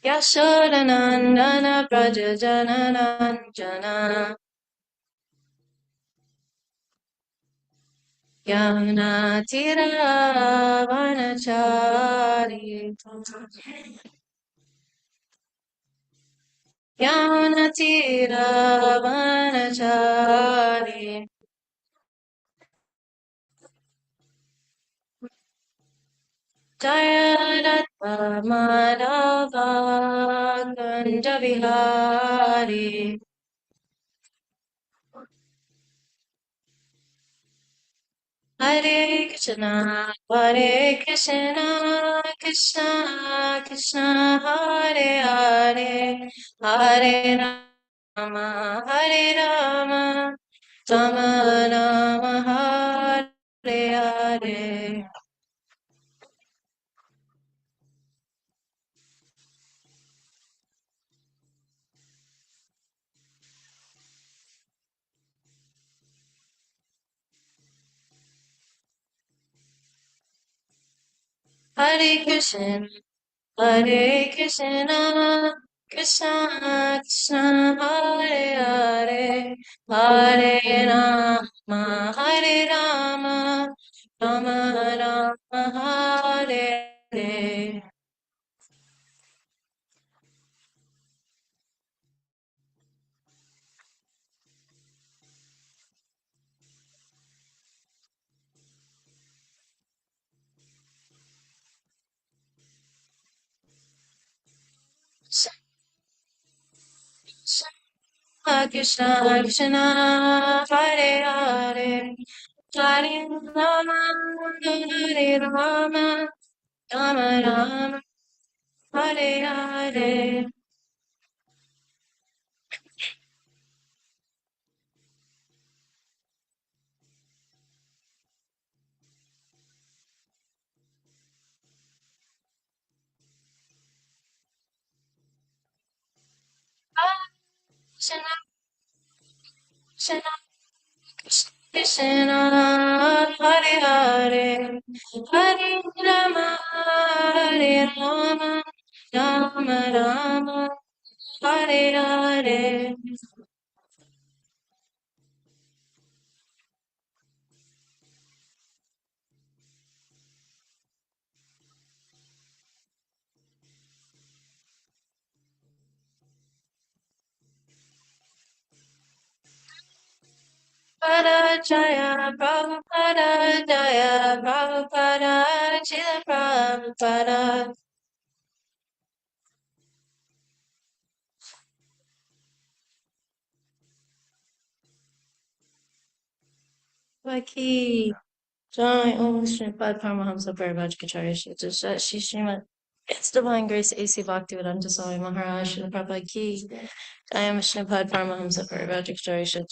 Yashodanandana Prajajananandana Yanatiravanachari Yanatiravanachari Jayadatta Madhava Kunjavihari Hare Krishna, Krishna Krishna, Hare Hare, Hare Rama, Hare Rama, Rama Rama, Hare Hare. Hare Krishna, Krishna Krishna, Hare Hare, Hare Rama, Hare Rama, Rama Rama, Hare Hare. Krishna Krishna, Hare Hare, Hare Rama, Hare Rama, Rama Rama, Hare Hare. Krishna Krishna, Krishna Hare Hare, Hare Rama, Hare Rama, Rama Rama, Hare Hare. Prabhupada Jaya, Prabhupada Jaya, Prabhupada Chila Prabhupada. Vaki Jai Om Srimad Paramahamsa Parivajkacharya Shri Srimad Its Divine Grace A.C. Bhaktivedanta Swami Maharaj Srila Prabhupada Ki Jai Om Srimad Paramahamsa Parivajkacharya Shri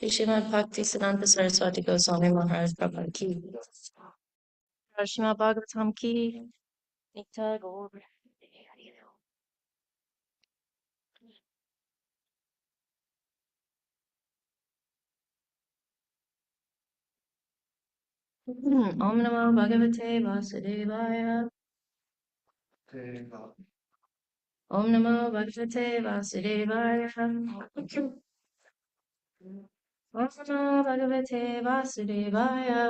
Srimad Bhakti Siddhanta Saraswati Goswami Maharaj Prabhupada Ki Srimad Bhagavatam Ki Nita Gaur. Om Namo Bhagavate Vasudevaya. Om Namo Bhagavate Vasudevaya. Om Namo Bhagavate Vasudevaya.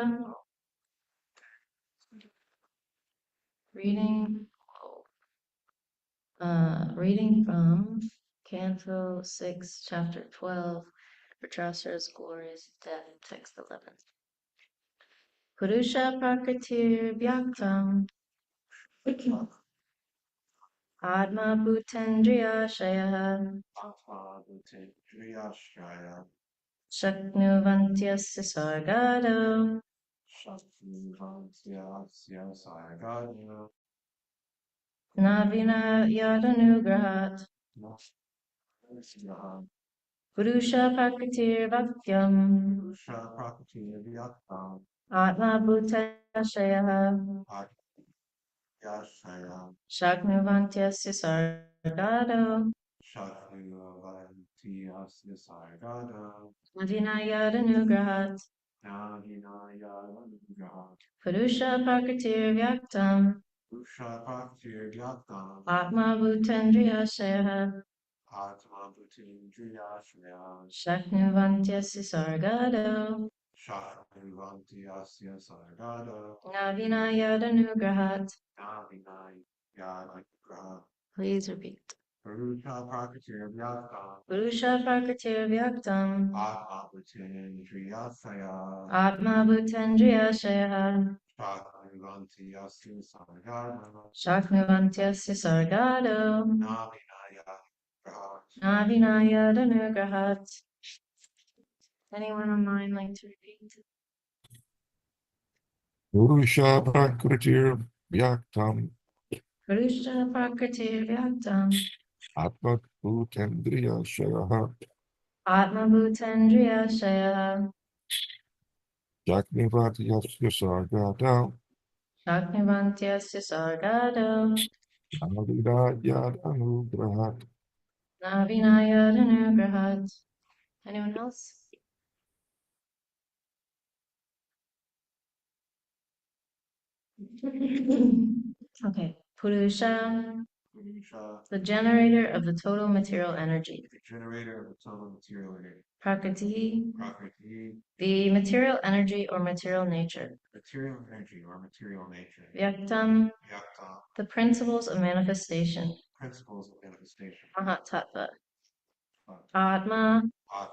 Reading from Canto 6, Chapter 12, Dhritarashtra's Glorious Death, Text 11. Purusha Prakritir Vyaktam Atma Bhutendriya Shaya Shaknuvantyasya Sargado Navina Yadanugrahat Purusha Prakritir Vakyam Atma Bhutendriya Shaya Shaknuvantyasya Sargado Adinayanugrahat Purusha Prakritir Vyaktam Purusha Praktir Vyaktam. Atma Bhutendriyashaya. Atma Bhutindriyashaya. Shaknuvantyasya Sargado. Shaknuvanti Asya Sargado. Navinayadanugrahat. Navinai Yadagraha. Please repeat. Purusha Praktir Vyaktam. Purusha Prakrtir Vyaktam. Atma Bhutindriyasaya. Atma Bhutendriyashaya. Shaknuvanti Asya Sargado. Shaknuvantyasya Sargado. Navinaya Graha. Navinayadanugrahat. Anyone online like to repeat? Purusha Prakritir Vyaktam Purusha Prakrtir Vyaktam. Atma Bhutendriya Shayaha Atma Bhutendriyashaya. Jaknivati Yasya Sargada Shaknuvantyasya Sargado. Navida Yad Anugrahat. Navinayadanugrahat. Anyone else? Okay. Purusha, Purusha, the generator of the total material energy. the generator of the total material energy. Prakriti, Prakriti, the material energy or material nature. material energy or material nature. Vyaktam, Vyakta, the principles of manifestation. principles of manifestation. Mahatattva. Atma, Atma,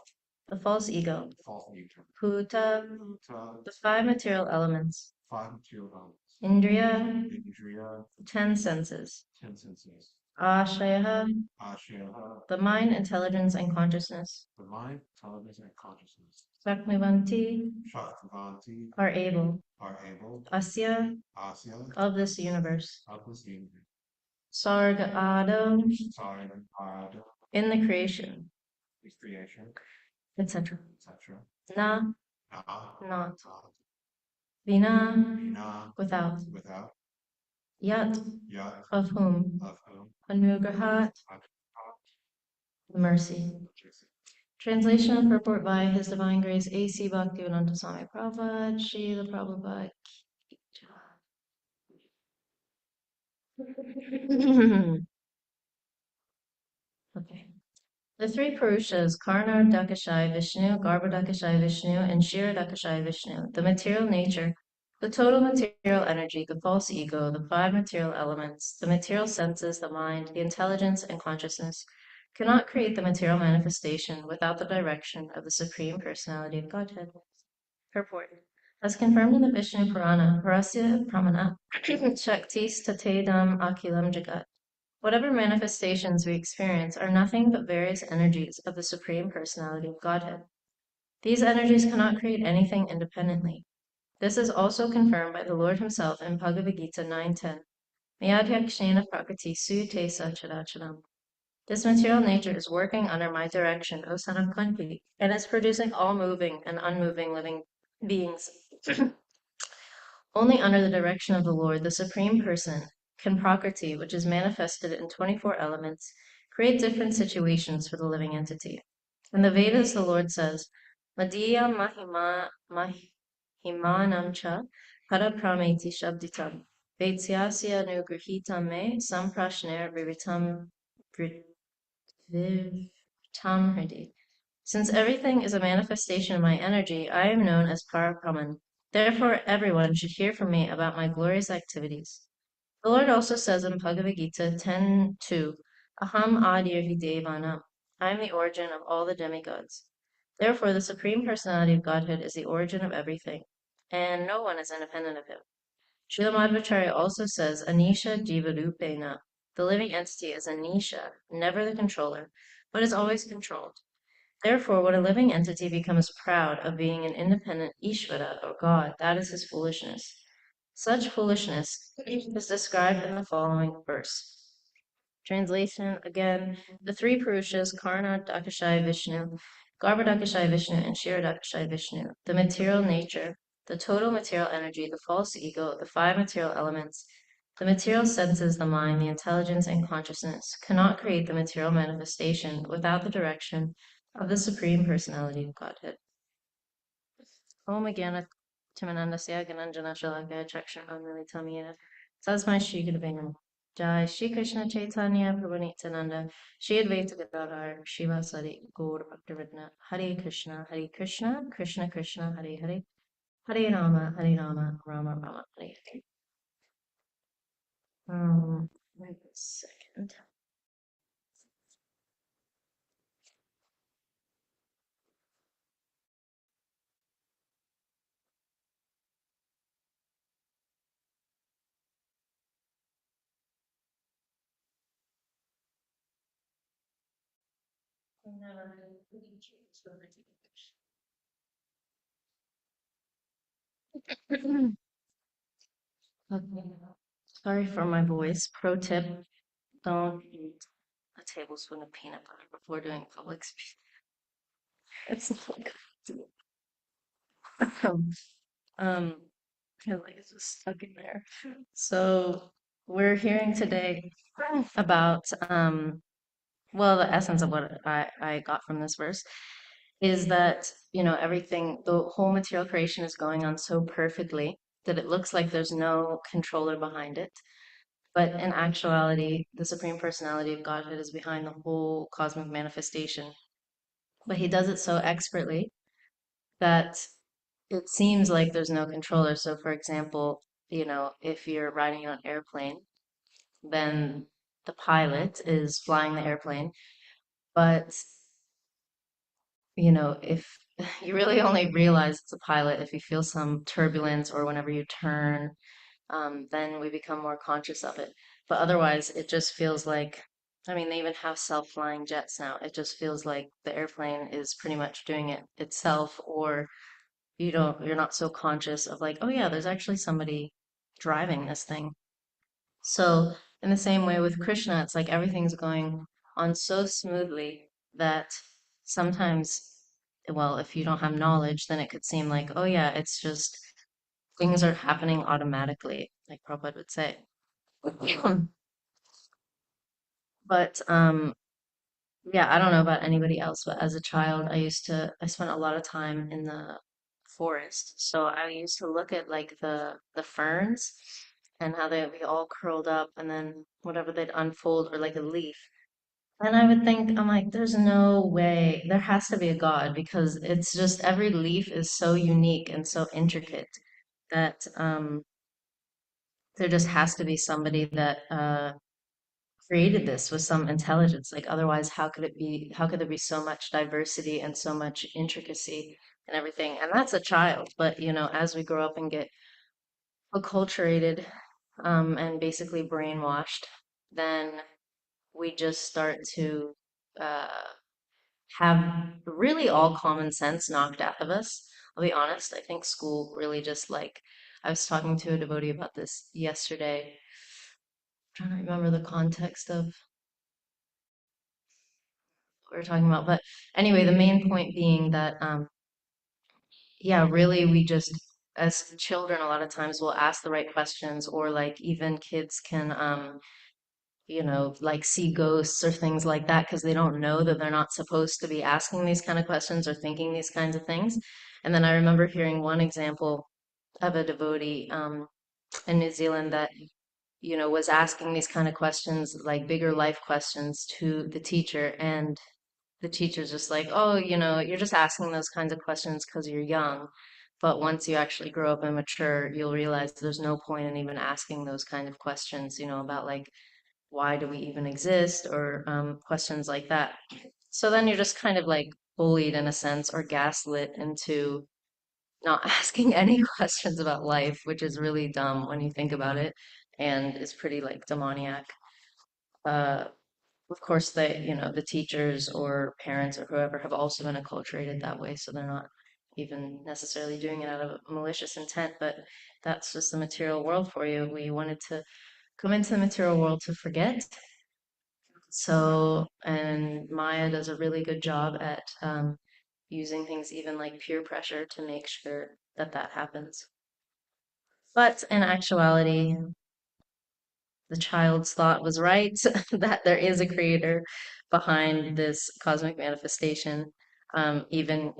the false ego. false ego. Bhuta, Bhuta, the five material elements. five material elements. Indriya, Indriya, the 10 senses. 10 senses. Ashaya, Ashaya, the mind, intelligence, and consciousness. the mind, intelligence, and consciousness. Shaknuvanti, Shaktivanti, are able. Asya, Asya, of this universe. of this universe. Sarga Adam, Sarga, Arada, in the creation, the creation, etc. etc. Na, Na, not. not. Vina, Vina, without. without. Yat, Yat, of whom. of whom. Anugrahat, mercy. Mercy. Translation and purport by His Divine Grace A.C. Bhaktivedanta Swami Prabhupada, Srila Prabhupada. Okay. The three Purushas, Karna Dakashai Vishnu, Garbha Dakashai Vishnu, and Shira Dakashai Vishnu, the material nature, the total material energy, the false ego, the five material elements, the material senses, the mind, the intelligence, and consciousness, cannot create the material manifestation without the direction of the Supreme Personality of Godhead. Purport. As confirmed in the Vishnu Purana, Parasya Pramana, Shaktis Tatedam Akilam Jagat. Whatever manifestations we experience are nothing but various energies of the Supreme Personality of Godhead. These energies cannot create anything independently. This is also confirmed by the Lord Himself in Bhagavad Gita 9:10. Mayadhyakshena prakriti suyate sachadacharam. This material nature is working under my direction, O son of Kunti, and is producing all moving and unmoving living beings. Only under the direction of the Lord, the Supreme Person, can Prakriti, which is manifested in 24 elements, create different situations for the living entity. In the Vedas, the Lord says, Madhya Mahimanam cha Paraprameti Shabditam Vetsyasya Nugrahitam me Samprashner Vivitam Hridi. Since everything is a manifestation of my energy, I am known as Parabrahman. Therefore, everyone should hear from me about my glorious activities. The Lord also says in Bhagavad Gita 10:2, Aham Adir Devanam. I am the origin of all the demigods. Therefore, the Supreme Personality of Godhead is the origin of everything, and no one is independent of him. Srila Madhvacharya also says, Anisha Jivarupena. The living entity is Anisha, never the controller, but is always controlled. Therefore, when a living entity becomes proud of being an independent Ishvara or God, that is his foolishness. Such foolishness is described in the following verse. Translation again, the three Purushas, Karna Dakashai Vishnu, Garbha Dakashai Vishnu, and Shira Dakashai Vishnu, the material nature, the total material energy, the false ego, the five material elements, the material senses, the mind, the intelligence, and consciousness, cannot create the material manifestation without the direction of the Supreme Personality of Godhead. Om Jnana Timanandasya Gananjana Shalakaya Chakshana Militamina Tasmai Shri Guru Namaha. Jai Shri Krishna Chaitanya Prabhu Nityananda Shri Advaita Gadadhar Shivasari Gaur Bhaktivinoda Hare Krishna Krishna Krishna Hare Hare Hare Rama Rama Rama Hare Hare. Wait a second. Okay. Sorry for my voice. Pro tip, don't eat a tablespoon of peanut butter before doing public speaking. It's not good. Um, like it's just stuck in there. So we're hearing today about well, the essence of what I got from this verse is that, everything, the whole material creation is going on so perfectly that it looks like there's no controller behind it. But in actuality, the Supreme Personality of Godhead is behind the whole cosmic manifestation. But he does it so expertly that it seems like there's no controller. So, for example, if you're riding on an airplane, then the pilot is flying the airplane. But, if you really only realize it's a pilot if you feel some turbulence or whenever you turn, then we become more conscious of it. But otherwise, it just feels like, I mean, they even have self-flying jets now. It just feels like the airplane is pretty much doing it itself, or you're not so conscious of like, oh yeah, there's actually somebody driving this thing. So in the same way with Krishna, it's like everything's going on so smoothly that sometimes, well, if you don't have knowledge, then it could seem like, oh yeah, it's just things are happening automatically, like Prabhupada would say. But yeah, I don't know about anybody else, but as a child, I spent a lot of time in the forest. So I used to look at like the ferns and how they'd be all curled up and then whatever they'd unfold or like a leaf. And I would think, I'm like, there's no way, there has to be a God because it's just every leaf is so unique and so intricate that there just has to be somebody that created this with some intelligence. Like otherwise, how could there be so much diversity and so much intricacy and everything? And that's a child. But as we grow up and get acculturated, and basically brainwashed, then we just start to uh, have really all common sense knocked out of us. I'll be honest, I think school really just like I was talking to a devotee about this yesterday. I'm trying to remember the context of we were talking about. But anyway, the main point being that, yeah, really, we just, as children, a lot of times will ask the right questions, or like even kids can, like see ghosts or things like that because they don't know that they're not supposed to be asking these kind of questions or thinking these kinds of things. And then I remember hearing one example of a devotee in New Zealand that was asking these kind of questions, like bigger life questions to the teacher, and the teacher's just like, oh, you're just asking those kinds of questions because you're young. But once you actually grow up and mature, you'll realize there's no point in even asking those kind of questions, about like, why do we even exist or questions like that. So then you're just kind of like bullied in a sense or gaslit into not asking any questions about life, which is really dumb when you think about it and is pretty like demoniac. Uh, of course, the teachers or parents or whoever have also been acculturated that way, so they're not even necessarily doing it out of malicious intent, but that's just the material world for you. We wanted to come into the material world to forget. So, and Maya does a really good job at using things even like peer pressure to make sure that that happens. But in actuality, the child's thought was right, that there is a creator behind this cosmic manifestation. Even,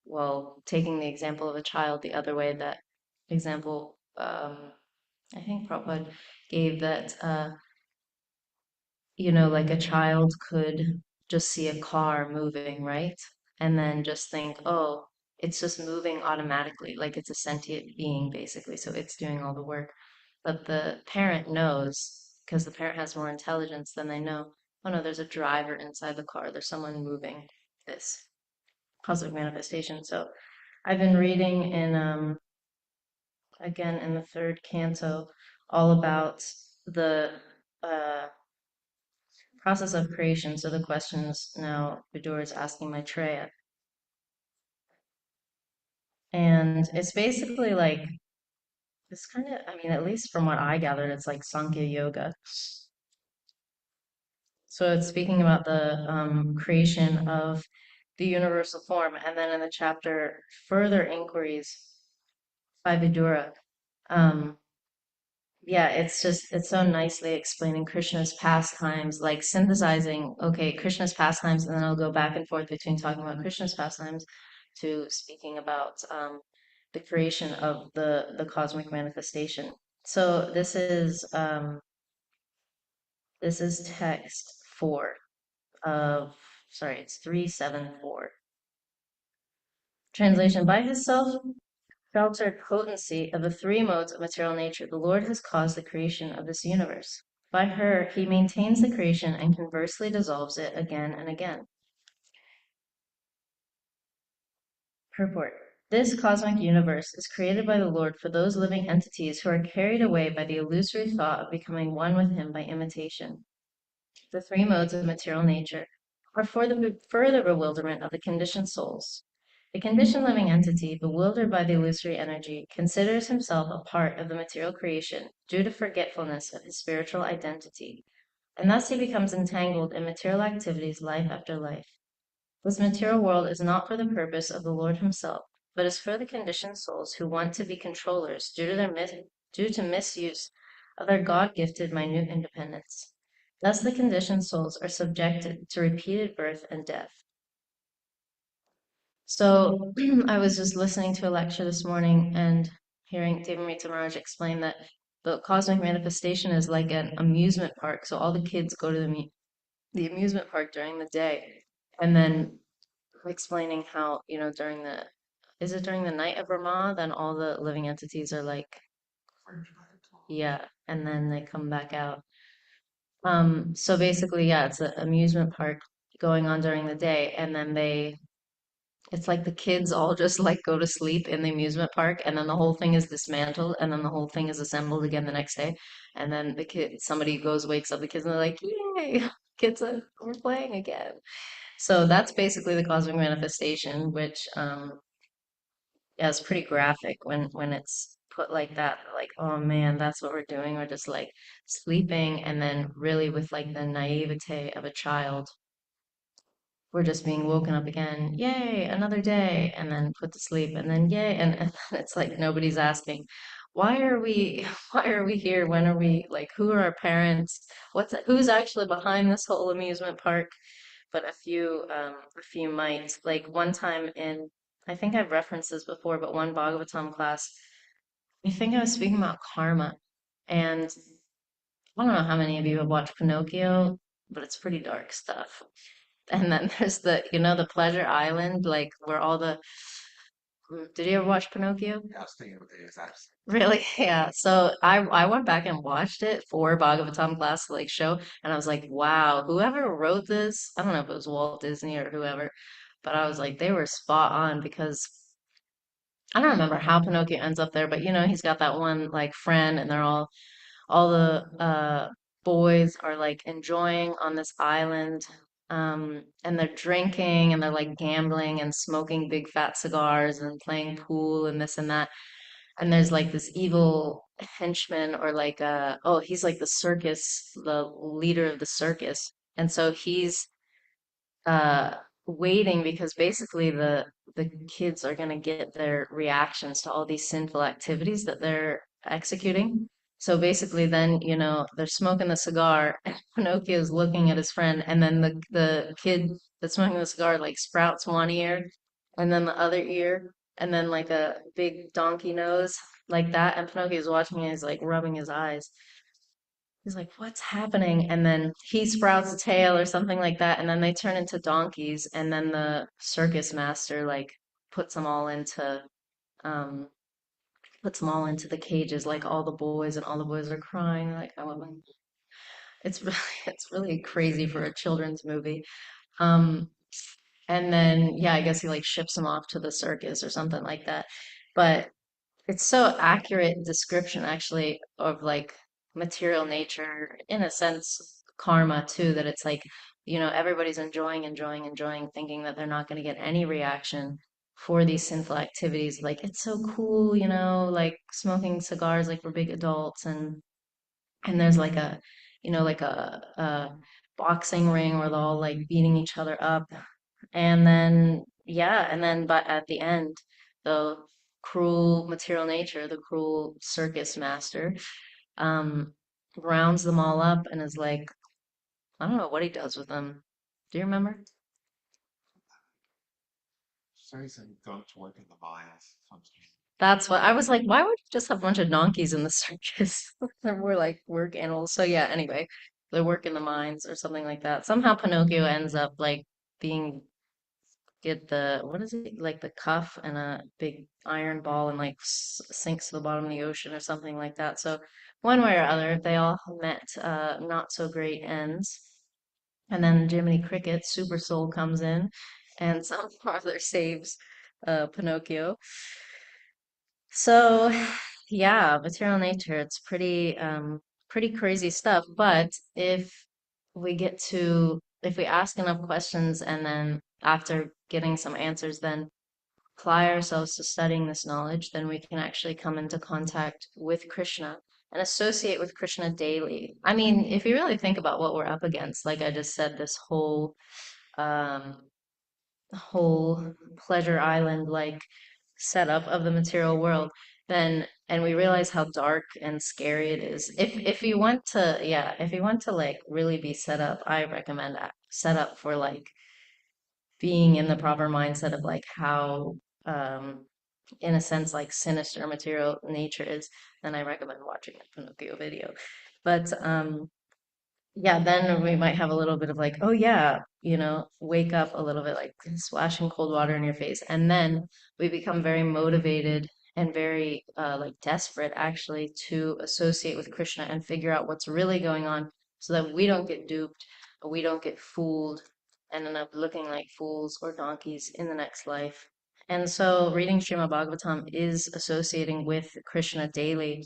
well, taking the example of a child the other way, that example, I think Prabhupada gave that, you know, like a child could just see a car moving, right? And then just think, oh, it's just moving automatically, like it's a sentient being, basically. So it's doing all the work. But the parent knows, because the parent has more intelligence, than they know, oh no, there's a driver inside the car, there's someone moving this cosmic manifestation. So I've been reading in, again, in the third canto, all about the uh, process of creation. So the questions now Vidura is asking Maitreya. And it's basically like, it's kind of, I mean, at least from what I gathered, it's like Sankhya Yoga. So it's speaking about the creation of the universal form. And then in the chapter, further inquiries by Vidura. Um, Yeah, it's just, it's so nicely explaining Krishna's pastimes, like synthesizing, okay, Krishna's pastimes, and then I'll go back and forth between talking about Krishna's pastimes to speaking about the creation of the cosmic manifestation. So this is text 4 of, sorry, it's 374. Translation: by his self-sheltered potency of the three modes of material nature, the Lord has caused the creation of this universe. By her, he maintains the creation and conversely dissolves it again and again. Purport: this cosmic universe is created by the Lord for those living entities who are carried away by the illusory thought of becoming one with him by imitation. The three modes of material nature are for the further bewilderment of the conditioned souls. The conditioned living entity, bewildered by the illusory energy, considers himself a part of the material creation due to forgetfulness of his spiritual identity, and thus he becomes entangled in material activities life after life. This material world is not for the purpose of the Lord himself, but is for the conditioned souls who want to be controllers due to misuse of their God-gifted minute independence. Thus the conditioned souls are subjected to repeated birth and death. So I was just listening to a lecture this morning and hearing Devamrita Maharaj explain that the cosmic manifestation is like an amusement park. So all the kids go to the amusement park during the day, and then explaining how, you know, is it during the night of Brahma, then all the living entities are like, yeah, and then they come back out. So basically, yeah, it's an amusement park going on during the day, and then it's like the kids all just like go to sleep in the amusement park, and then the whole thing is dismantled, and then the whole thing is assembled again the next day, and then somebody goes, wakes up the kids, and they're like, yay, kids, we're playing again. So that's basically the cosmic manifestation, which yeah, it's pretty graphic when it's put like that. Like, oh man, that's what we're doing. We're just like sleeping, and then really with like the naivete of a child, we're just being woken up again. Yay, another day, and then put to sleep, and then yay, and it's like nobody's asking, why are we why are we here? When are we, like, who are our parents? Who's actually behind this whole amusement park? But a few might. Like one time in, I think I've referenced this before, but one Bhagavatam class, I think I was speaking about karma, and I don't know how many of you have watched Pinocchio, but it's pretty dark stuff. And then there's the, you know, the Pleasure Island, like where all the, did you ever watch Pinocchio? Yeah, I was thinking of the exact same. Really? Yeah. So I went back and watched it for Bhagavatam class, like show, and I was like, wow, whoever wrote this, I don't know if it was Walt Disney or whoever, but I was like, they were spot on, because I don't remember how Pinocchio ends up there, but you know, he's got that one like friend, and they're all the boys are like enjoying on this island, and they're drinking and they're like gambling and smoking big fat cigars and playing pool and this and that. And there's like this evil henchman, or like oh, he's like the leader of the circus. And so he's uh waiting, because basically the kids are going to get their reactions to all these sinful activities that they're executing. So basically then, you know, they're smoking the cigar and Pinocchio's looking at his friend, and then the kid that's smoking the cigar like sprouts one ear and then the other ear, and then like a big donkey nose, like that, and Pinocchio's watching and he's like rubbing his eyes. He's like, "What's happening?" And then he sprouts a tail or something like that, and then they turn into donkeys, and then the circus master like puts them all into um puts them all into the cages, like all the boys, and all the boys are crying. Like, I want them. It's really it's really crazy for a children's movie. Um, and then yeah, I guess he like ships them off to the circus or something like that. But it's so accurate description actually of like material nature, in a sense, karma too, that it's like, everybody's enjoying, thinking that they're not going to get any reaction for these sinful activities. Like it's so cool, like smoking cigars like we're big adults, and there's like a boxing ring where they're all like beating each other up, and then, yeah, and then, but at the end, the cruel material nature, the cruel circus master, um, rounds them all up and is like, I don't know what he does with them. Do you remember? So he's going to work in the mines. That's what I was like. Why would you just have a bunch of donkeys in the circus? They're more like work animals. So yeah, anyway, they work in the mines or something like that. Somehow Pinocchio ends up like being get the what is it, like the cuff and a big iron ball, and like sinks to the bottom of the ocean or something like that. So one way or other, they all met not so great ends. And then Jiminy Cricket, Super Soul, comes in and somehow other saves Pinocchio. So yeah, material nature, it's pretty crazy stuff. But if we ask enough questions and then after getting some answers, then apply ourselves to studying this knowledge, then we can actually come into contact with Krishna and associate with Krishna daily. I mean, if you really think about what we're up against, like I just said, this um, whole pleasure island like setup of the material world, then and we realize how dark and scary it is. If you want to, yeah, if you want to like really be set up, I recommend set up for like being in the proper mindset of like how in a sense like sinister material nature is, then I recommend watching a Pinocchio video. But yeah, then we might have a little bit of like, oh yeah, wake up a little bit, like splashing cold water in your face. And then we become very motivated and very like desperate actually to associate with Krishna and figure out what's really going on so that we don't get duped or we don't get fooled and end up looking like fools or donkeys in the next life. And so reading Srimad Bhagavatam is associating with Krishna daily.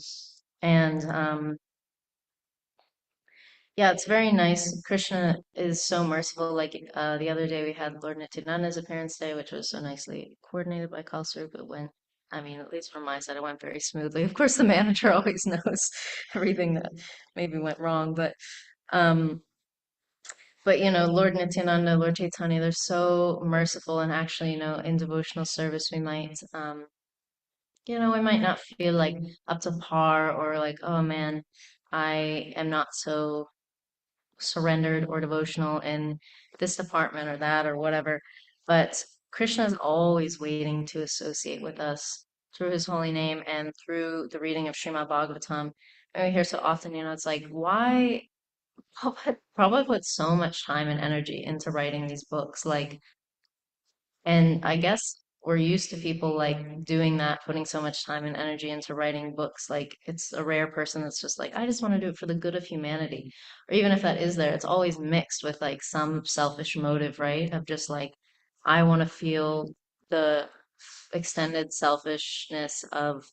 And yeah, it's very nice. Krishna is so merciful. Like the other day, we had Lord Nityananda's appearance day, which was so nicely coordinated by Kalsur. But I mean, at least from my side, it went very smoothly. Of course, the manager always knows everything that maybe went wrong. Um, but Lord Nityananda, Lord Chaitanya, they're so merciful. And actually, in devotional service, we might not feel like up to par or like, oh man, I am not so surrendered or devotional in this department or that or whatever. But Krishna is always waiting to associate with us through his holy name and through the reading of Srimad Bhagavatam. And we hear so often, it's like, why Prabhupada put so much time and energy into writing these books? Like, and I guess we're used to people like doing that, putting so much time and energy into writing books. Like it's a rare person that's just like, I just want to do it for the good of humanity. Or even if that is there, it's always mixed with like some selfish motive, right? Of just like, I want to feel the extended selfishness of,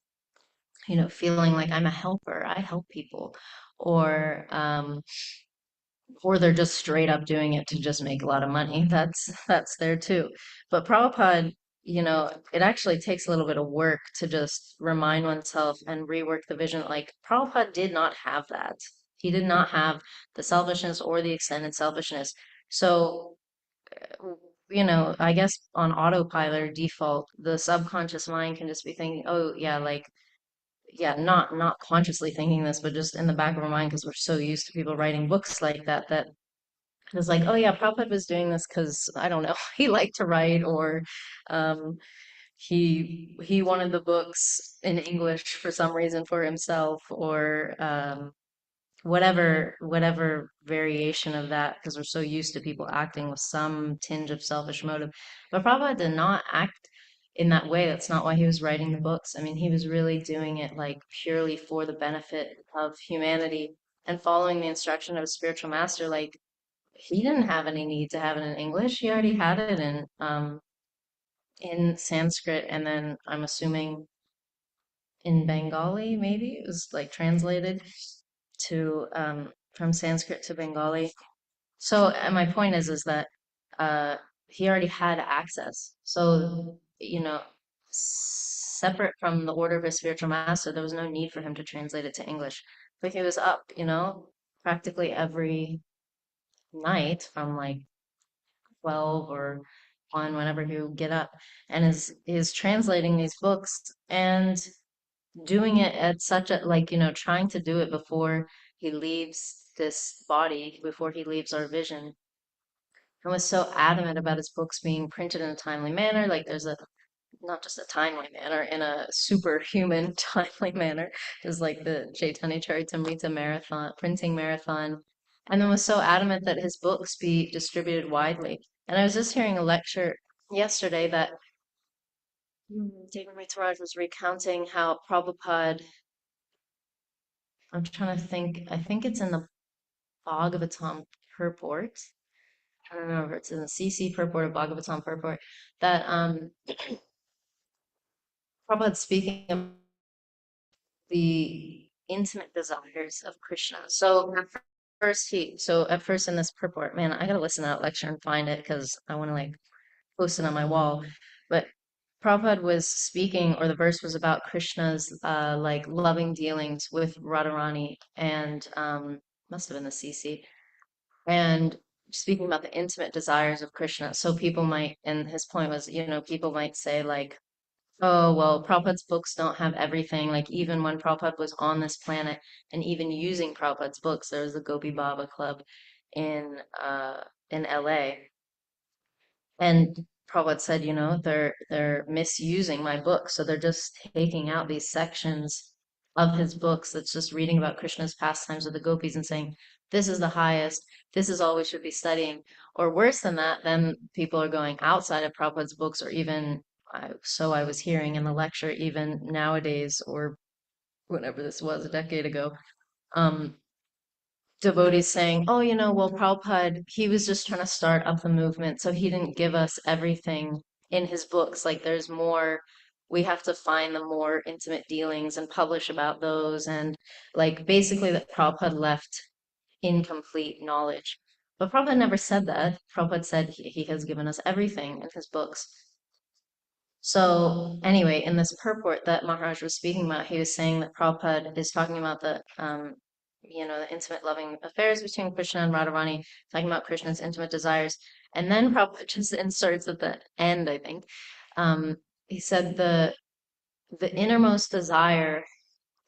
feeling like I'm a helper. I help people. Or, or they're just straight up doing it to just make a lot of money. That's there too. But Prabhupada, it actually takes a little bit of work to just remind oneself and rework the vision. Like Prabhupada did not have that. He did not have the selfishness or the extended selfishness. So, I guess on autopilot or default, the subconscious mind can just be thinking, oh yeah, like yeah, not consciously thinking this, but just in the back of our mind because we're so used to people writing books like that that it's like, oh yeah, Prabhupada was doing this because I don't know, he liked to write or um, he wanted the books in English for some reason for himself, or whatever variation of that, because we're so used to people acting with some tinge of selfish motive. But Prabhupada did not act in that way. That's not why he was writing the books. I mean, he was really doing it like purely for the benefit of humanity and following the instruction of a spiritual master. Like, he didn't have any need to have it in English. He already had it in Sanskrit, and then I'm assuming in Bengali, maybe it was like translated to from Sanskrit to Bengali. So my point is that uh, he already had access. So, separate from the order of his spiritual master, there was no need for him to translate it to English. But he was up, practically every night from like 12 or 1, whenever he would get up, and is translating these books and doing it at such a, like, trying to do it before he leaves this body, before he leaves our vision, and was so adamant about his books being printed in a timely manner. Like, there's a, not just a timely manner, in a superhuman timely manner. Is like the Chaitanya Charitamrita marathon, printing marathon, and then was so adamant that his books be distributed widely. And I was just hearing a lecture yesterday that David Raj was recounting how Prabhupada, I'm trying to think, I think it's in the Bhagavatam purport. I don't remember if it's in the CC purport or Bhagavatam purport, that Prabhupada speaking of the intimate desires of Krishna. So at first in this purport, man, I gotta listen to that lecture and find it because I want to like post it on my wall. But Prabhupada was speaking, or the verse was about Krishna's like loving dealings with Radharani, and must have been the CC, and speaking about the intimate desires of Krishna. So people might, and his point was, people might say like, oh, well, Prabhupada's books don't have everything. Like, even when Prabhupada was on this planet and even using Prabhupada's books, there was the Gopi Baba Club in in LA. And Prabhupada said, they're misusing my book. So they're just taking out these sections of his books that's just reading about Krishna's pastimes with the gopis and saying, this is the highest, this is all we should be studying. Or worse than that, then people are going outside of Prabhupada's books, or even, so I was hearing in the lecture, even nowadays, or whenever this was, a decade ago, um, devotees saying, oh, well, Prabhupada, he was just trying to start up the movement, so he didn't give us everything in his books. Like, there's more, we have to find the more intimate dealings and publish about those. And, like, basically, that Prabhupada left incomplete knowledge. But Prabhupada never said that. Prabhupada said he has given us everything in his books. So anyway, in this purport that Maharaj was speaking about, he was saying that Prabhupada is talking about the intimate loving affairs between Krishna and Radharani, talking about Krishna's intimate desires. And then Prabhupada just inserts at the end, I think, he said the innermost desire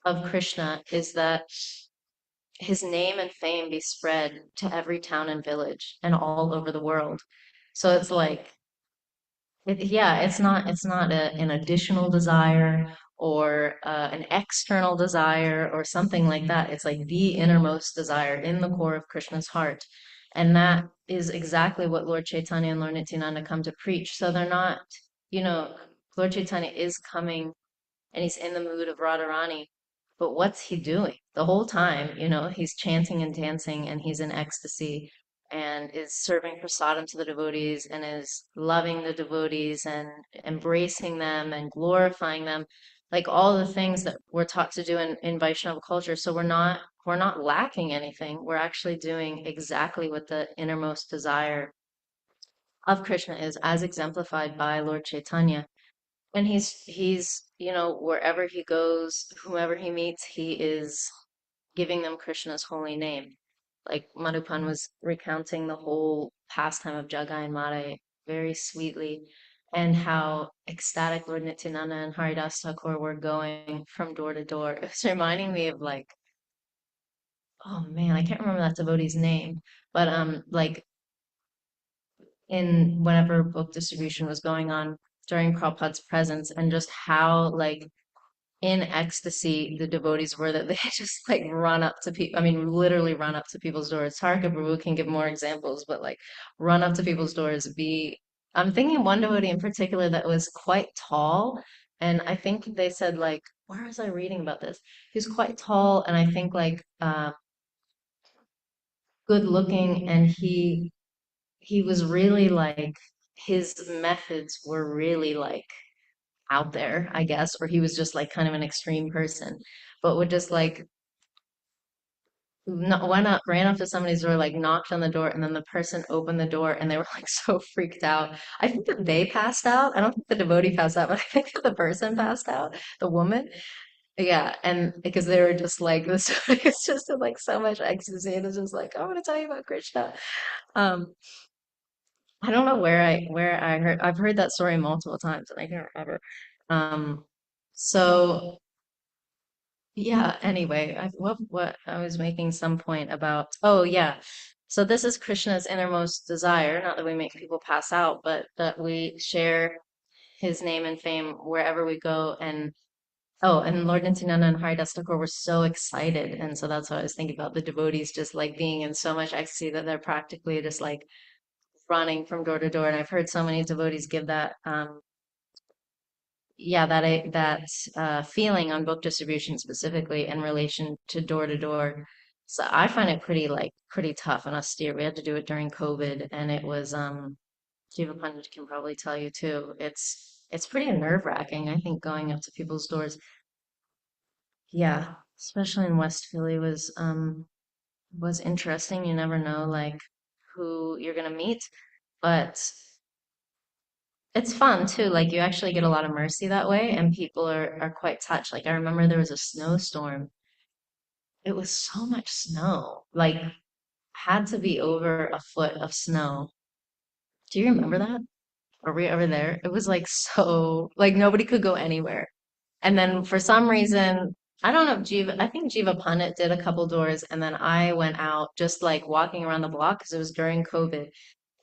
of Krishna is that his name and fame be spread to every town and village and all over the world. So it's like, yeah, it's not an additional desire, or an external desire or something like that. It's like the innermost desire in the core of Krishna's heart. And that is exactly what Lord Chaitanya and Lord Nityananda come to preach. So they're not, you know, Lord Chaitanya is coming and he's in the mood of Radharani. But what's he doing? The whole time, he's chanting and dancing and he's in ecstasy and is serving prasadam to the devotees and is loving the devotees and embracing them and glorifying them, like all the things that we're taught to do in Vaishnava culture. So we're not lacking anything. We're actually doing exactly what the innermost desire of Krishna is, as exemplified by Lord Chaitanya. And he's wherever he goes, whomever he meets, he is giving them Krishna's holy name. Like Madhupan was recounting the whole pastime of Jagai and Madai very sweetly, and how ecstatic Lord Nityananda and Haridas Thakur were going from door to door. It was reminding me of like, oh man, I can't remember that devotee's name, but like in whenever book distribution was going on, during Prabhupada's presence, and just how like in ecstasy the devotees were, that they just like run up to people. I mean, literally run up to people's doors. Tarka Prabhu can give more examples, but like run up to people's doors. I'm thinking one devotee in particular that was quite tall, and I think they said like, where was I reading about this? He was quite tall, and I think like good looking, and he was really like his methods were really like out there, I guess, or he was just like kind of an extreme person, but would just like no, why not ran up to somebody's door, like knocked on the door, and then the person opened the door and they were like so freaked out. I think that they passed out. I don't think the devotee passed out, but I think that the person passed out, the woman. Yeah, and because they were just like this, it's just like so much ecstasy, and it's just like, I want to tell you about Krishna. Um, I don't know where I heard, I've heard that story multiple times and I can't remember. Um, so yeah, anyway, what I was making some point about, oh yeah. So this is Krishna's innermost desire, not that we make people pass out, but that we share his name and fame wherever we go. And oh, and Lord Nityananda and Haridas Thakur were so excited. And so that's what I was thinking about, the devotees just like being in so much ecstasy that they're practically just like running from door to door. And I've heard so many devotees give that yeah, that feeling on book distribution specifically in relation to door. So I find it pretty tough and austere. We had to do it during COVID, and it was Jiva Pandit can probably tell you too. It's pretty nerve-wracking, I think, going up to people's doors. Yeah, especially in West Philly was interesting. You never know like who you're gonna meet, but it's fun too. Like you actually get a lot of mercy that way, and people are quite touched. Like I remember there was a snowstorm. It was so much snow, like had to be over a foot of snow. Do you remember that? Were we ever there? It was like so, like nobody could go anywhere. And then for some reason, I don't know if I think Jiva Pandit did a couple doors, and then I went out just like walking around the block because it was during COVID.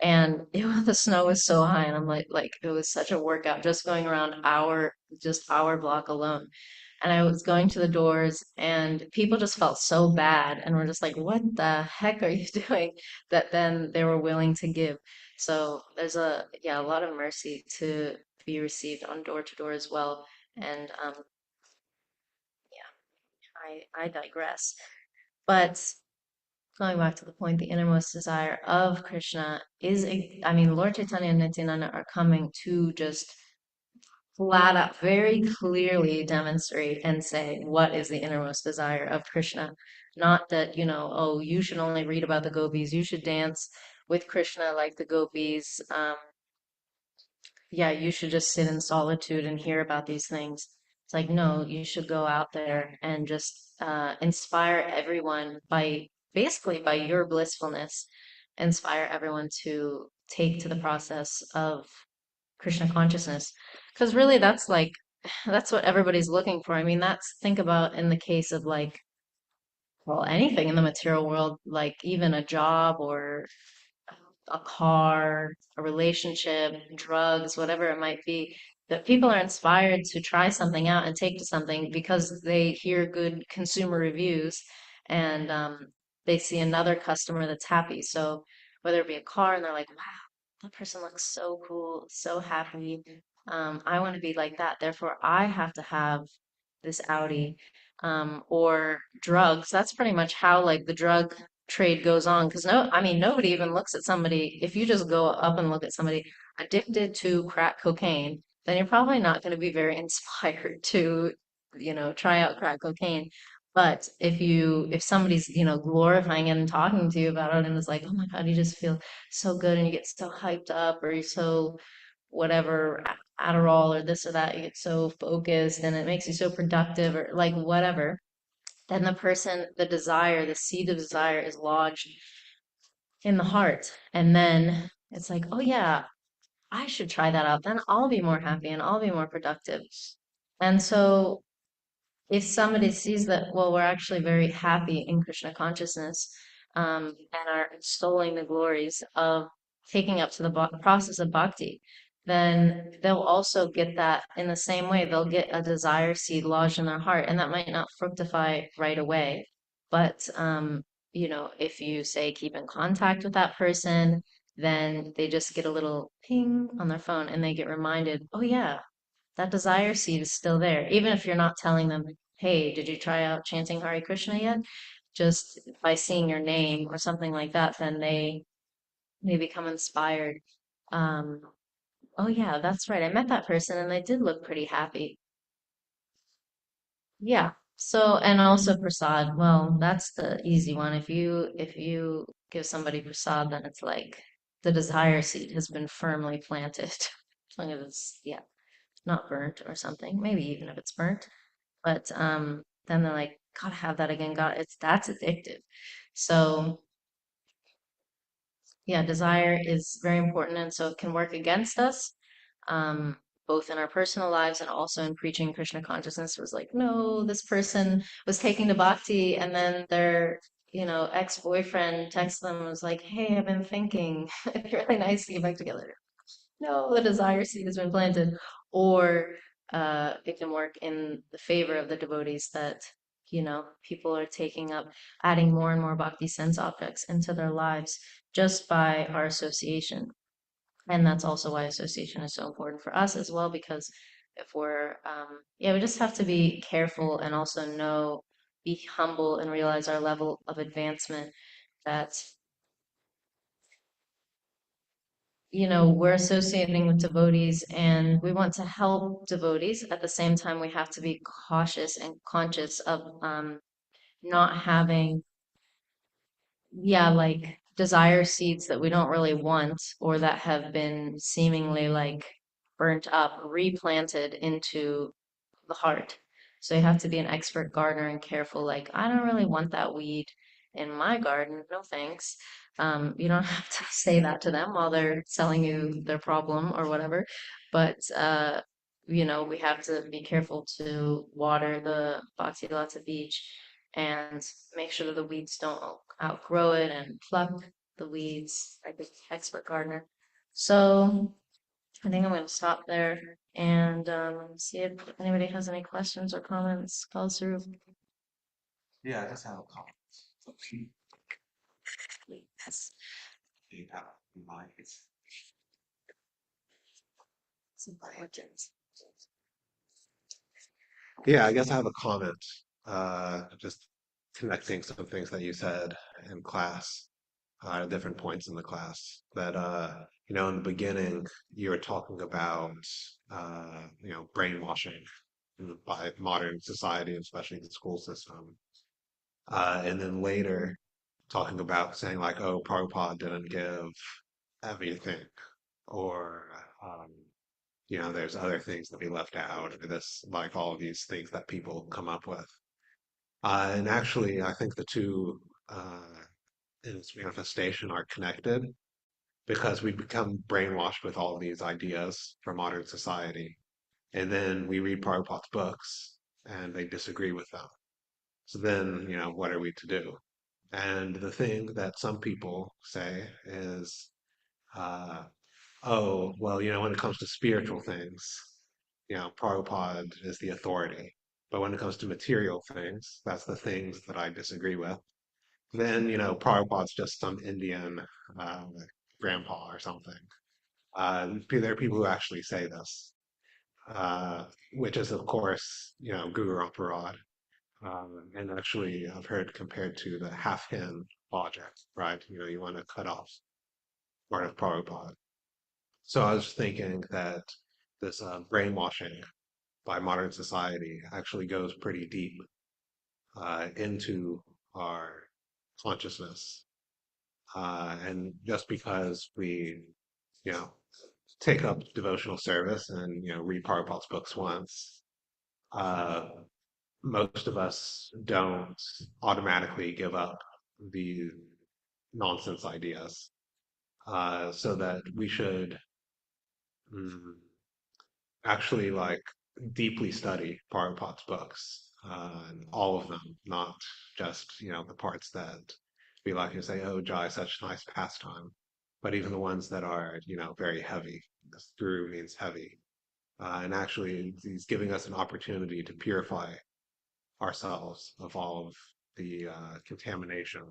And the snow was so high, and I'm like it was such a workout just going around our block alone. And I was going to the doors, and people just felt so bad, and were just like, "What the heck are you doing?" That then they were willing to give. So there's a lot of mercy to be received on door to door as well. And yeah, I digress. But going back to the point, the innermost desire of Krishna is, I mean, Lord Chaitanya and Nityananda are coming to just flat out, very clearly demonstrate and say what is the innermost desire of Krishna. Not that, oh, you should only read about the gopis, you should dance with Krishna like the gopis. Yeah, you should just sit in solitude and hear about these things. It's like, no, you should go out there and just inspire everyone by basically by your blissfulness, inspire everyone to take to the process of Krishna consciousness. Because really, that's like, that's what everybody's looking for. I mean, think about in the case of like, well, anything in the material world, like even a job or a car, a relationship, drugs, whatever it might be, that people are inspired to try something out and take to something because they hear good consumer reviews, and they see another customer that's happy. So whether it be a car and they're like, wow, that person looks so cool, so happy. I want to be like that. Therefore, I have to have this Audi, or drugs. That's pretty much how like the drug trade goes on. Because no, I mean, nobody even looks at somebody. If you just go up and look at somebody addicted to crack cocaine, then you're probably not going to be very inspired to, try out crack cocaine. But if somebody's, glorifying it and talking to you about it, and it's like, oh my God, you just feel so good and you get so hyped up, or you're so whatever Adderall or this or that, you get so focused and it makes you so productive or like whatever, then the desire, the seed of desire is lodged in the heart. And then it's like, oh yeah, I should try that out. Then I'll be more happy and I'll be more productive. And so if somebody sees that, well, we're actually very happy in Krishna consciousness, and are extolling the glories of taking up to the process of bhakti, then they'll also get that in the same way. They'll get a desire seed lodged in their heart, and that might not fructify right away. But if you say keep in contact with that person, then they just get a little ping on their phone and they get reminded, oh yeah, that desire seed is still there. Even if you're not telling them, hey, did you try out chanting Hare Krishna yet? Just by seeing your name or something like that, then they become inspired. Um, oh yeah, that's right. I met that person and they did look pretty happy. Yeah. So, and also prasad. Well, that's the easy one. If you give somebody prasad, then it's like the desire seed has been firmly planted. As long as it's, yeah, not burnt or something. Maybe even if it's burnt. But then they're like, gotta have that again. God, that's addictive. So yeah, desire is very important, and so it can work against us, um, both in our personal lives and also in preaching Krishna consciousness. It was like, no, this person was taking to bhakti, and then their, ex-boyfriend texted them and was like, hey, I've been thinking, it'd be really nice to get back together. No, the desire seed has been planted. Or it can work in the favor of the devotees that, people are taking up, adding more and more bhakti sense objects into their lives just by our association. And that's also why association is so important for us as well, because if we just have to be careful and also be humble and realize our level of advancement that we're associating with devotees and we want to help devotees. At the same time, we have to be cautious and conscious of not having, yeah, like desire seeds that we don't really want or that have been seemingly like burnt up, replanted into the heart. So you have to be an expert gardener and careful, like, I don't really want that weed in my garden. No thanks. You don't have to say that to them while they're selling you their problem or whatever. But we have to be careful to water the Bhakti Lata beach and make sure that the weeds don't outgrow it and pluck the weeds like an expert gardener. So I think I'm going to stop there and see if anybody has any questions or comments. Call through. Yeah, I just have a comment. Yes. Do you have in mind? Some questions. Yeah, I guess I have a comment. Just connecting some things that you said in class, at different points in the class. That in the beginning you were talking about brainwashing by modern society, especially the school system. And then later talking about saying like, oh, Prabhupada didn't give everything, or there's other things that we left out, or this, like all of these things that people come up with. And actually, I think the two in its manifestation are connected because we become brainwashed with all these ideas from modern society. And then we read Prabhupada's books and they disagree with them. So then, what are we to do? And the thing that some people say is, uh, oh, well, when it comes to spiritual things, Prabhupada is the authority. But when it comes to material things, that's the things that I disagree with. Then, Prabhupada's just some Indian uh, grandpa or something. There are people who actually say this, which is, of course, Guru Aparad. And actually, I've heard compared to the half hen logic, right? You want to cut off part of Prabhupada. So I was thinking that this brainwashing by modern society actually goes pretty deep into our consciousness. And just because we, you know, take up devotional service and, read Prabhupada's books once, uh, most of us don't automatically give up the nonsense ideas. So that we should mm, actually like deeply study Prabhupada's books, and all of them, not just, the parts that we like to say, oh, Jai, such nice pastime. but even the ones that are, very heavy. Because through means heavy. And actually, he's giving us an opportunity to purify ourselves of all of the contamination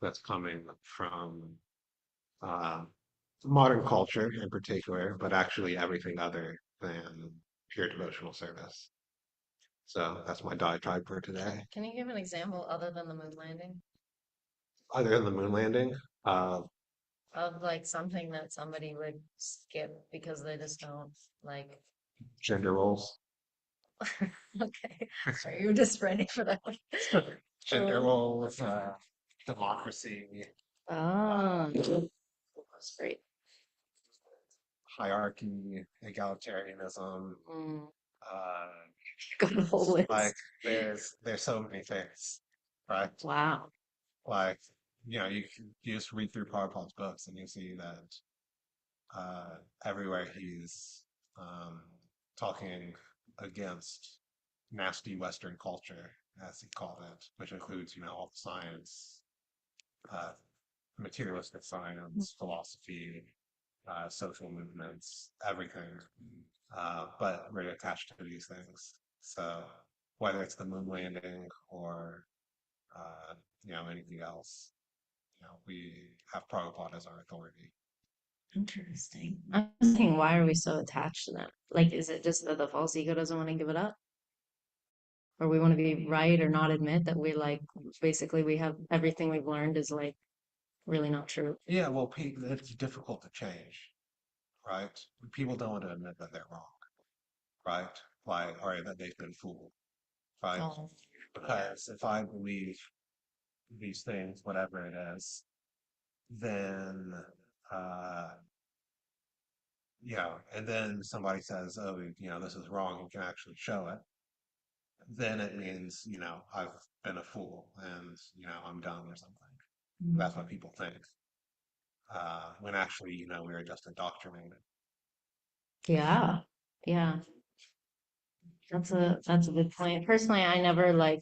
that's coming from uh, modern culture in particular, but actually everything other than pure devotional service. So that's my diatribe for today. Can you give an example other than the moon landing Other than the moon landing, uh, of like something that somebody would skip because they just don't like? gender roles. Okay, sorry, you were just ready for that one. Gender roles, democracy, Ah, that's great. hierarchy, egalitarianism. Mm, Uh, got a whole like list. there's so many things, right? Wow. Like you just read through Prabhupada's books and you see that everywhere he's um, talking against nasty Western culture, as he called it, which includes all the science, uh, materialistic science, philosophy, social movements, everything, but we're attached to these things. So whether it's the moon landing or anything else, we have Prabhupada as our authority. Interesting. I'm thinking, why are we so attached to them? Like, is it just that the false ego doesn't want to give it up? Or we want to be right or not admit that we like, basically, we have everything we've learned is like really not true. Yeah, well, it's difficult to change, right? People don't want to admit that they're wrong, right? Like, or that they've been fooled, right? Oh, Because if I believe these things, whatever it is, then uh, and then somebody says, "Oh, this is wrong," and can actually show it, then it means, I've been a fool and, I'm done or something. That's what people think. When actually, we were just indoctrinated. yeah. Yeah. That's a good point. Personally, I never like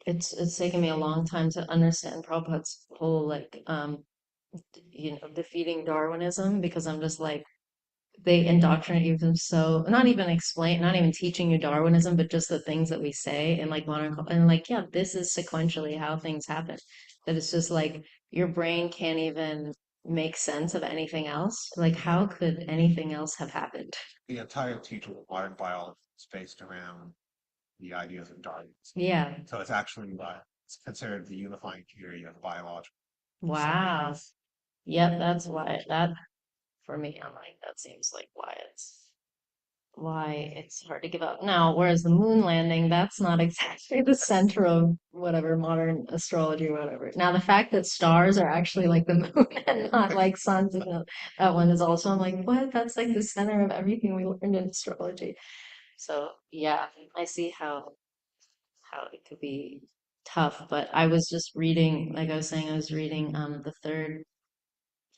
it's taken me a long time to understand Prabhupada's whole like defeating Darwinism, because I'm just like, they indoctrinate you them, so not even not even teaching you Darwinism, but just the things that we say in like and like, yeah, this is sequentially how things happen. That it's just like your brain can't even make sense of anything else. Like, how could anything else have happened? The entire teaching of modern biology is based around the ideas of Darwin. Yeah. So it's actually it's considered the unifying theory of biology. Wow. Yep, that's why that for me, I'm like, that seems like why it's hard to give up. Now, whereas the moon landing, that's not exactly the center of whatever modern astrology or whatever. Now, the fact that stars are actually like the moon and not like suns, that one is also, I'm like, what? That's like the center of everything we learned in astrology. So yeah, I see how it could be tough. But I was just reading, like I was saying, I was reading the third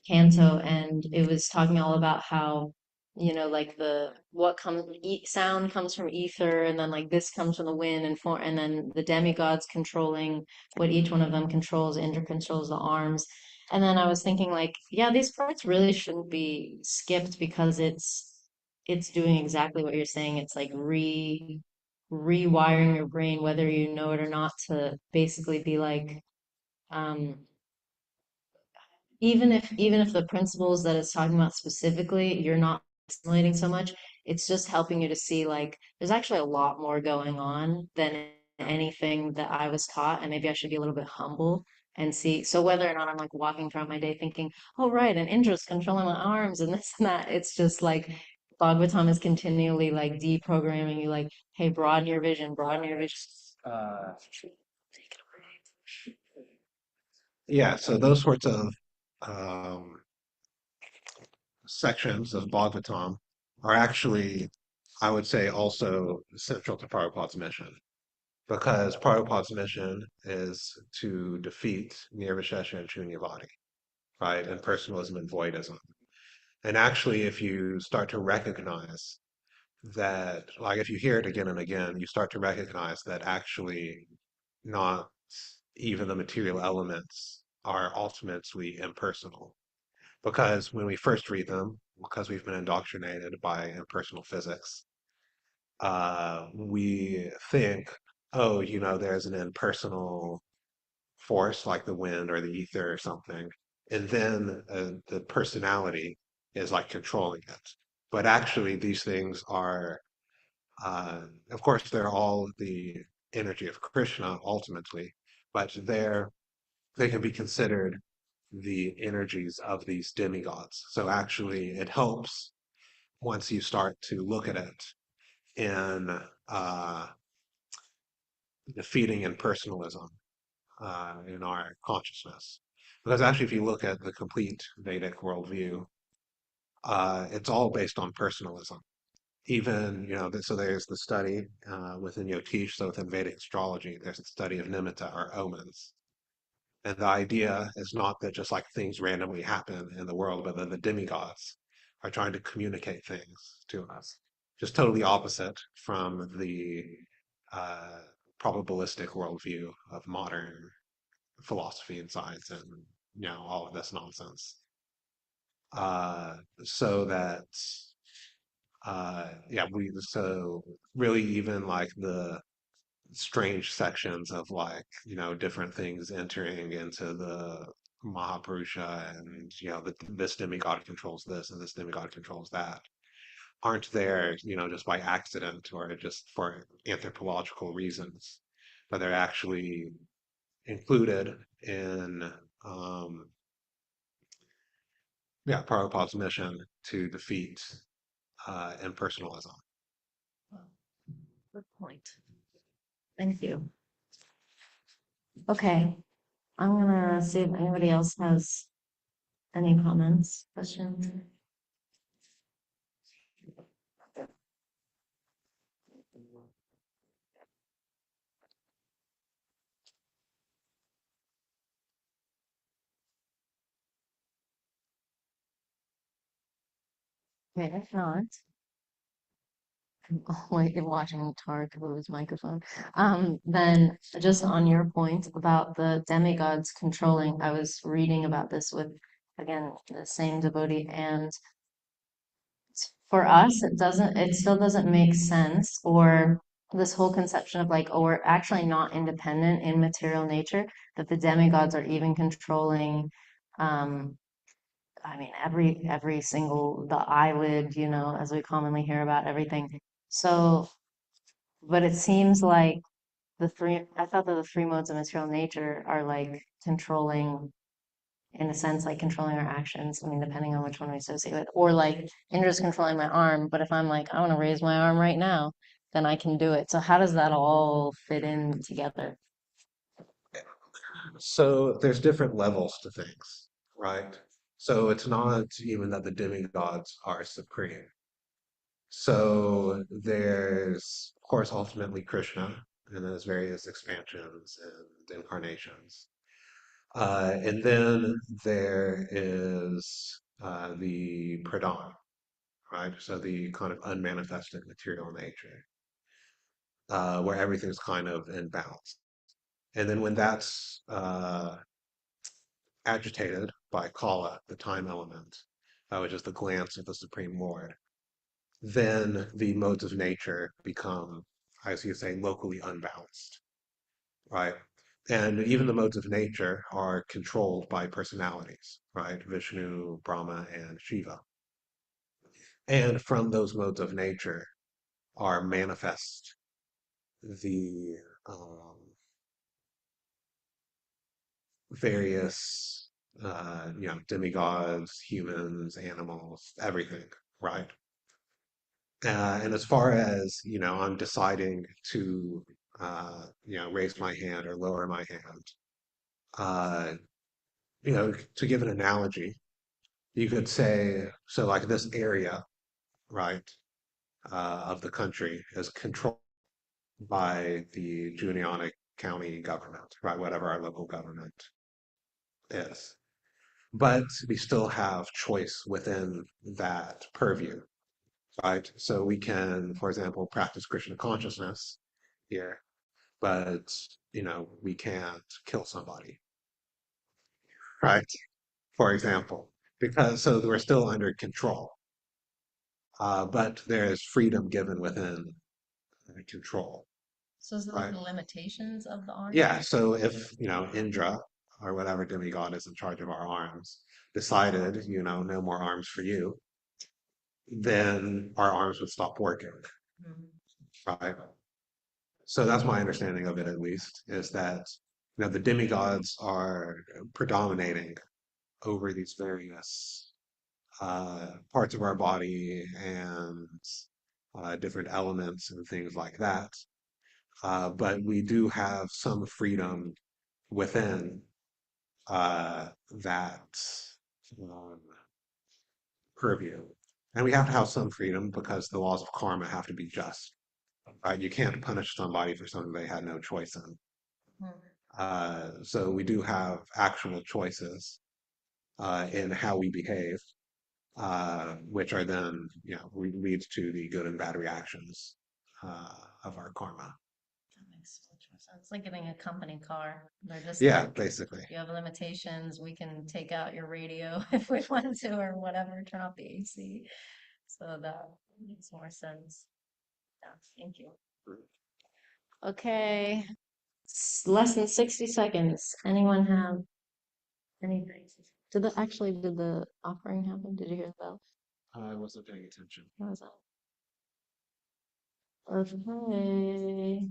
canto, and it was talking all about how, like the what comes sound comes from ether, and then like this comes from the wind and form, and then the demigods controlling what each one of them controls. Indra controls the arms. And then I was thinking, like, yeah, these parts really shouldn't be skipped, because it's doing exactly what you're saying. It's like rewiring your brain, whether you know it or not, to basically be like, um even if the principles that it's talking about specifically you're not assimilating so much, it's just helping you to see like there's actually a lot more going on than anything that I was taught, and maybe I should be a little bit humble and see. So whether or not I'm like walking throughout my day thinking, oh right, and Indra's controlling my arms and this and that, it's just like Bhagavatam is continually like deprogramming you, like, hey, broaden your vision, broaden your vision. Yeah, so those sorts of um, sections of Bhagavatam are actually, I would say, also central to Prabhupada's mission. Because Prabhupada's mission is to defeat Nirvishesha and Shunyavadi, right? And personalism and voidism. And actually, if you start to recognize that, like if you hear it again and again, you start to recognize that actually not even the material elements are ultimately impersonal. Because when we first read them, because we've been indoctrinated by impersonal physics, we think, oh, there's an impersonal force like the wind or the ether or something, and then the personality is like controlling it. But actually, these things are, of course, they're all the energy of Krishna ultimately, but they can be considered the energies of these demigods. So actually, it helps once you start to look at it in defeating impersonalism in our consciousness. Because actually, if you look at the complete Vedic worldview, it's all based on personalism. Even, so there's the study within Yotish, so within Vedic astrology, there's the study of nimitta or omens. And the idea is not that just like things randomly happen in the world, but that the demigods are trying to communicate things to us. Just totally opposite from the uh, probabilistic worldview of modern philosophy and science and all of this nonsense. So that yeah, so really even like the strange sections of like different things entering into the Mahapurusha, and this demigod controls this and this demigod controls that, aren't there just by accident or just for anthropological reasons, but they're actually included in um, Prabhupada's mission to defeat impersonalism. Good point. Thank you. Okay, I'm gonna see if anybody else has any comments, questions. Okay, if not, wait, you're watching Tarek move his microphone. Then just on your point about the demigods controlling, I was reading about this with, again, the same devotee, and for us, it still doesn't make sense, or this whole conception of like, oh, we're actually not independent in material nature, that the demigods are even controlling, um, I mean, every single the eyelid, as we commonly hear about everything. So, but it seems like I thought that the three modes of material nature are like controlling, in a sense, like controlling our actions. I mean, depending on which one we associate with, or like Indra's controlling my arm, but if I'm like, I want to raise my arm right now, then I can do it. So how does that all fit in together? So there's different levels to things, right? So it's not even that the demigods are supreme. So there's, of course, ultimately Krishna, and there's various expansions and incarnations. And then there is the pradhan, right? So the kind of unmanifested material nature, where everything's kind of in balance. And then when that's agitated by Kala, the time element, which is the glance of the Supreme Lord, then the modes of nature become, as you say, locally unbalanced, right? And even the modes of nature are controlled by personalities, right? Vishnu, Brahma, and Shiva. And from those modes of nature are manifest the various, demigods, humans, animals, everything, right? And as far as, I'm deciding to, raise my hand or lower my hand, uh, to give an analogy, you could say, so like this area, right, of the country is controlled by the Juniata County government, right, whatever our local government is. But we still have choice within that purview, right? So we can, for example, practice Krishna consciousness here, but we can't kill somebody, right? For example. because so we're still under control, but there's freedom given within control. So is it Right. like the limitations of the arm? Yeah, so if, Indra or whatever demigod is in charge of our arms decided, no more arms for you, then our arms would stop working, Mhm. right? So that's my understanding of it, at least, is that, the demigods are predominating over these various parts of our body and different elements and things like that. But we do have some freedom within that um, purview. And we have to have some freedom because the laws of karma have to be just. Right? You can't punish somebody for something they had no choice in. Mhm. So we do have actual choices in how we behave, which are then, lead to the good and bad reactions of our karma. That makes so much more sense. It's like getting a company car. They're just Yeah, like, basically. you have limitations. We can take out your radio if we want to, or whatever, turn off the AC. So that makes more sense. Yeah, thank you. Okay, less than 60 seconds. Anyone have anything? Did the offering happen? Did you hear the bell? I wasn't paying attention. What was that? Okay.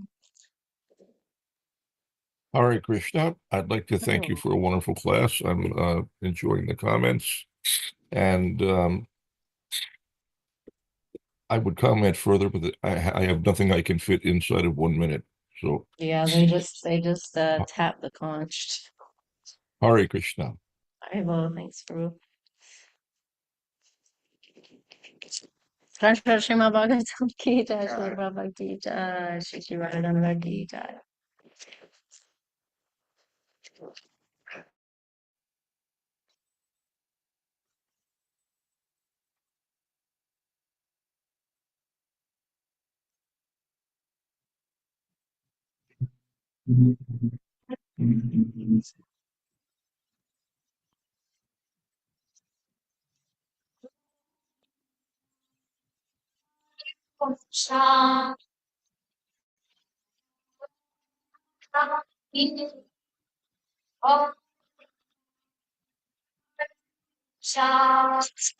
Hare Krishna. I'd like to thank you Oh. for a wonderful class. I'm enjoying the comments. And I would comment further, but I have nothing I can fit inside of 1 minute. So, Yeah, they just tap the conch. Hare Krishna. I well, thanks for Kancha Srimad Bhagavatam ki jai, Srimad Prabhupada ki jai, Shri Shri Radharani ki jai. Shanti.